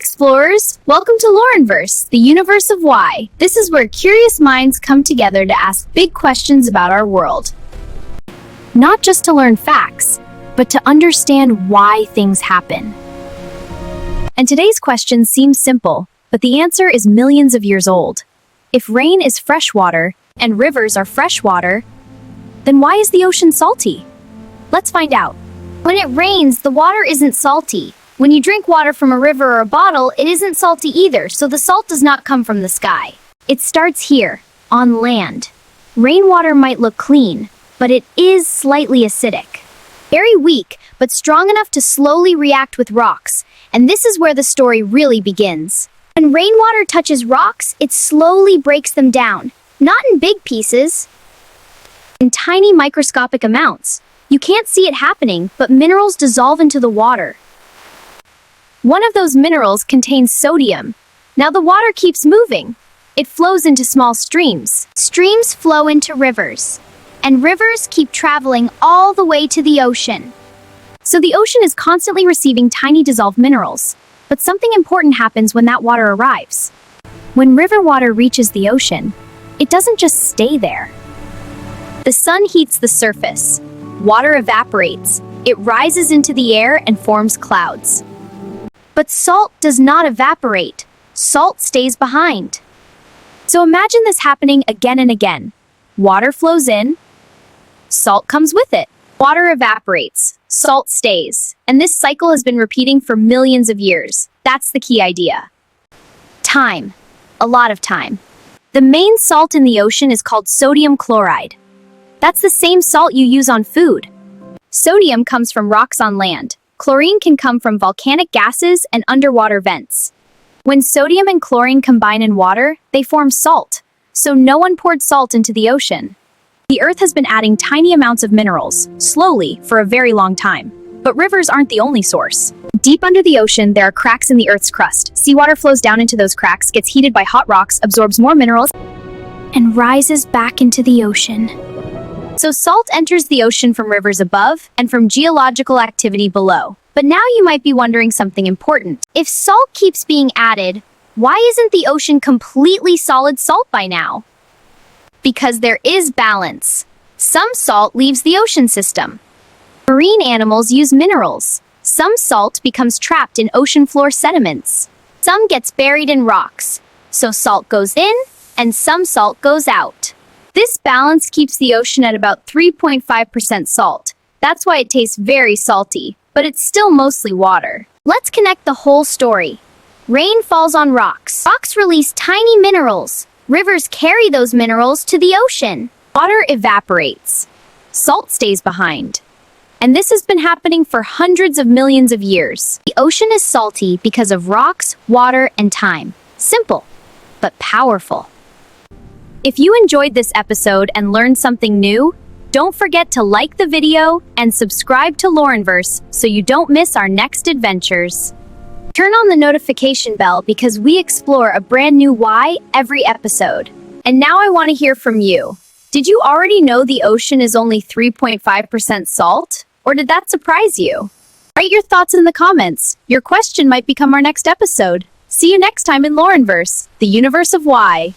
explorers! Welcome to Lorinverse, the universe of why. This is where curious minds come together to ask big questions about our world. Not just to learn facts, but to understand why things happen. And today's question seems simple, but the answer is millions of years old. If rain is fresh water, and rivers are fresh water, then why is the ocean salty? Let's find out. When it rains, the water isn't salty. When you drink water from a river or a bottle, it isn't salty either, so the salt does not come from the sky. It starts here, on land. Rainwater might look clean, but it is slightly acidic. Very weak, but strong enough to slowly react with rocks, and this is where the story really begins. When rainwater touches rocks, it slowly breaks them down, not in big pieces, in tiny microscopic amounts. You can't see it happening, but minerals dissolve into the water. One of those minerals contains sodium. Now the water keeps moving. It flows into small streams. Streams flow into rivers, and rivers keep traveling all the way to the ocean. So the ocean is constantly receiving tiny dissolved minerals. But something important happens when that water arrives. When river water reaches the ocean, it doesn't just stay there. The sun heats the surface. Water evaporates. It rises into the air and forms clouds. But salt does not evaporate. Salt stays behind. So imagine this happening again and again. Water flows in. Salt comes with it. Water evaporates. Salt stays. And this cycle has been repeating for millions of years. That's the key idea. Time. A lot of time. The main salt in the ocean is called sodium chloride. That's the same salt you use on food. Sodium comes from rocks on land. Chlorine can come from volcanic gases and underwater vents. When sodium and chlorine combine in water, they form salt. So no one poured salt into the ocean. The Earth has been adding tiny amounts of minerals, slowly, for a very long time. But rivers aren't the only source. Deep under the ocean, there are cracks in the Earth's crust. Seawater flows down into those cracks, gets heated by hot rocks, absorbs more minerals, and rises back into the ocean. So salt enters the ocean from rivers above and from geological activity below. But now you might be wondering something important. If salt keeps being added, why isn't the ocean completely solid salt by now? Because there is balance. Some salt leaves the ocean system. Marine animals use minerals. Some salt becomes trapped in ocean floor sediments. Some gets buried in rocks. So salt goes in, and some salt goes out. This balance keeps the ocean at about 3.5% salt. That's why it tastes very salty, but it's still mostly water. Let's connect the whole story. Rain falls on rocks. Rocks release tiny minerals. Rivers carry those minerals to the ocean. Water evaporates. Salt stays behind. And this has been happening for hundreds of millions of years. The ocean is salty because of rocks, water, and time. Simple, but powerful. If you enjoyed this episode and learned something new, don't forget to like the video and subscribe to Lorinverse so you don't miss our next adventures. Turn on the notification bell because we explore a brand new why every episode. And now I want to hear from you. Did you already know the ocean is only 3.5% salt? Or did that surprise you? Write your thoughts in the comments. Your question might become our next episode. See you next time in Lorinverse, the universe of why.